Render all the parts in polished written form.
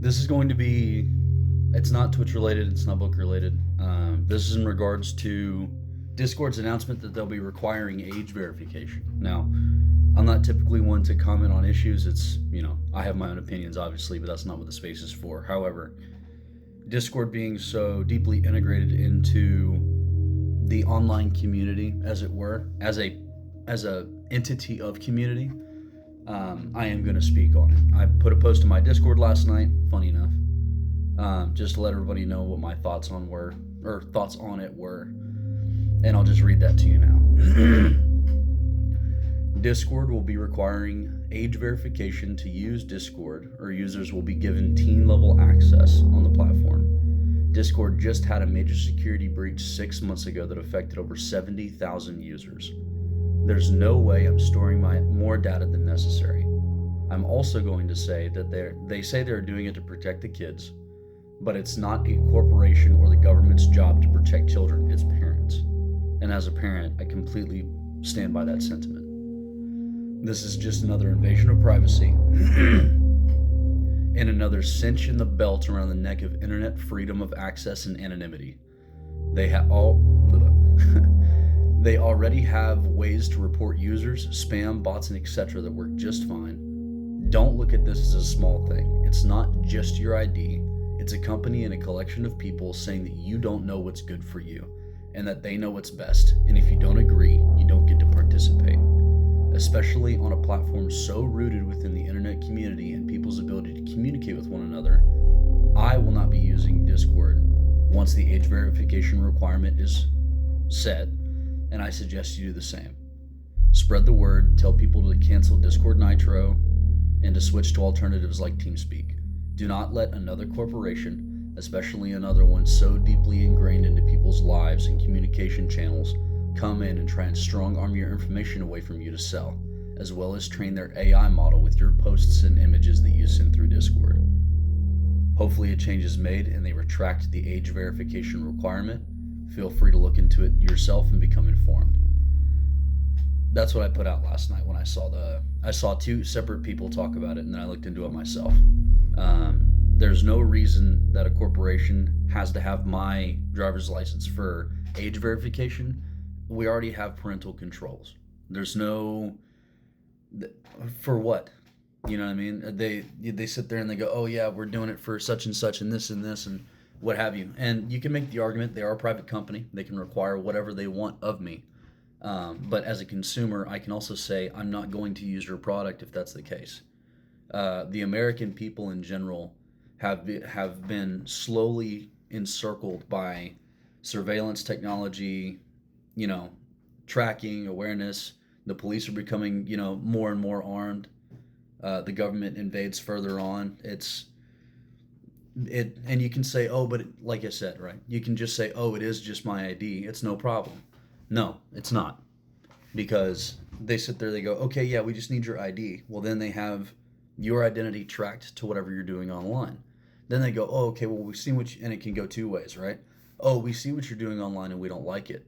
This is going to be, it's not Twitch related, it's not book related. This is in regards to Discord's announcement that they'll be requiring age verification. Now, I'm not typically one to comment on issues. I have my own opinions, obviously, but that's not what the space is for. However, Discord being so deeply integrated into the online community, as it were, as a entity of community, I am going to speak on it. I put a post in my Discord last night. Funny enough, just to let everybody know what my thoughts on it were, and I'll just read that to you now. Discord will be requiring age verification to use Discord, or users will be given teen level access on the platform. Discord just had a major security breach 6 months ago that affected over 70,000 users. There's no way I'm storing more data than necessary. I'm also going to say that they say they're doing it to protect the kids, but it's not a corporation or the government's job to protect children, it's parents. And as a parent, I completely stand by that sentiment. This is just another invasion of privacy and another cinch in the belt around the neck of internet freedom of access and anonymity. They they already have ways to report users, spam, bots, and etc. that work just fine. Don't look at this as a small thing. It's not just your ID. It's a company and a collection of people saying that you don't know what's good for you and that they know what's best. And if you don't agree, you don't get to participate. Especially on a platform so rooted within the internet community and people's ability to communicate with one another, I will not be using Discord once the age verification requirement is set, and I suggest you do the same. Spread the word, tell people to cancel Discord Nitro, and to switch to alternatives like TeamSpeak. Do not let another corporation, especially another one so deeply ingrained into people's lives and communication channels, come in and try and strong arm your information away from you to sell, as well as train their AI model with your posts and images that you send through Discord. Hopefully a change is made and they retract the age verification requirement. Feel free to look into it yourself and become informed. That's what I put out last night when I saw two separate people talk about it, and then I looked into it myself. There's no reason that a corporation has to have my driver's license for age verification. We already have parental controls. There's no, for what? You know what I mean? They sit there and they go, oh yeah, we're doing it for such and such and this and what have you. And you can make the argument they are a private company. They can require whatever they want of me. But as a consumer, I can also say I'm not going to use your product if that's the case. The American people in general have been slowly encircled by surveillance technology, tracking, awareness. The police are becoming, more and more armed. The government invades further on. And you can say, oh, but like I said, right? You can just say, oh, it is just my ID. It's no problem. No, it's not. Because they sit there, they go, okay, yeah, we just need your ID. Well, then they have your identity tracked to whatever you're doing online. Then they go, oh, okay, well, we've seen and it can go two ways, right? Oh, we see what you're doing online and we don't like it.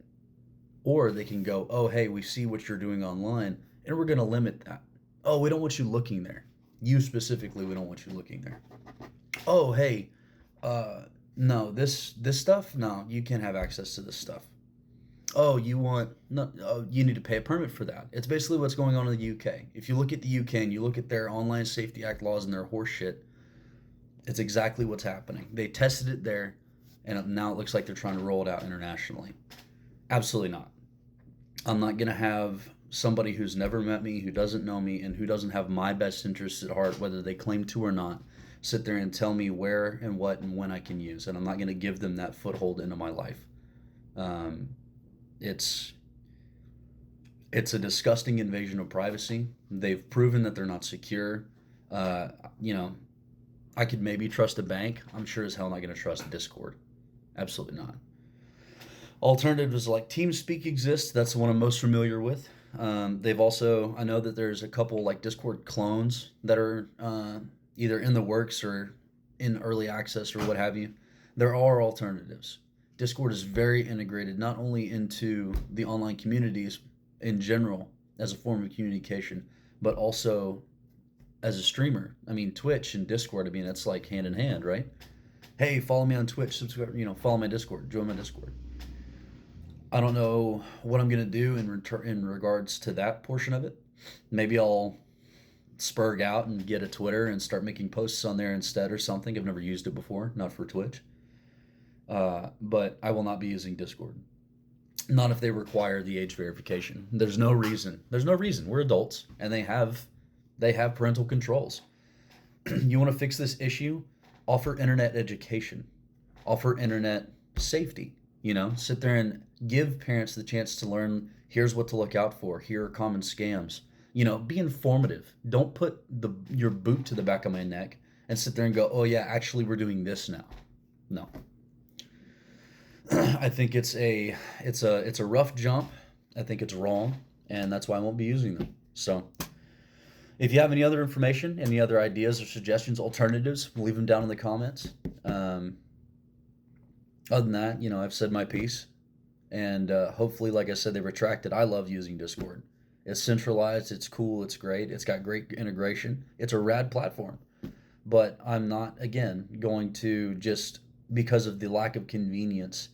Or they can go, oh, hey, we see what you're doing online and we're going to limit that. Oh, we don't want you looking there. You specifically, we don't want you looking there. Oh, hey, no, this stuff, no, you can't have access to this stuff. Oh, you need to pay a permit for that. It's basically what's going on in the UK. If you look at the UK and you look at their Online Safety Act laws and their horse shit, it's exactly what's happening. They tested it there, and now it looks like they're trying to roll it out internationally. Absolutely not. I'm not going to have somebody who's never met me, who doesn't know me, and who doesn't have my best interests at heart, whether they claim to or not, sit there and tell me where and what and when I can use. And I'm not going to give them that foothold into my life. It's a disgusting invasion of privacy. They've proven that they're not secure. I could maybe trust a bank. I'm sure as hell not going to trust Discord. Absolutely not. Alternatives like TeamSpeak exist. That's the one I'm most familiar with. They've also, I know that there's a couple like Discord clones that are either in the works or in early access or what have you. There are alternatives. Discord is very integrated not only into the online communities in general as a form of communication, but also as a streamer. I mean, Twitch and Discord, I mean, it's like hand in hand, right? Hey, follow me on Twitch, subscribe, follow my Discord, join my Discord. I don't know what I'm gonna do in regards to that portion of it. Maybe I'll spurg out and get a Twitter and start making posts on there instead or something. I've never used it before, not for Twitch. But I will not be using Discord. Not if they require the age verification. There's no reason. There's no reason. We're adults, and they have parental controls. You want to fix this issue? Offer internet education. Offer internet safety. Sit there and give parents the chance to learn. Here's what to look out for. Here are common scams. Be informative. Don't put your boot to the back of my neck and sit there and go, oh yeah, actually we're doing this now. No. I think it's a rough jump. I think it's wrong, and that's why I won't be using them. So, if you have any other information, any other ideas or suggestions, alternatives, leave them down in the comments. Other than that, I've said my piece, and hopefully, like I said, they retracted. I love using Discord. It's centralized. It's cool. It's great. It's got great integration. It's a rad platform. But I'm not, again, going to just, because of the lack of convenience,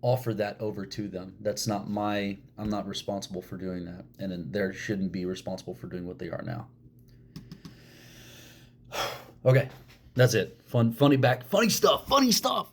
offer that over to them. I'm not responsible for doing that. And they shouldn't be responsible for doing what they are now. Okay, that's it. Funny stuff.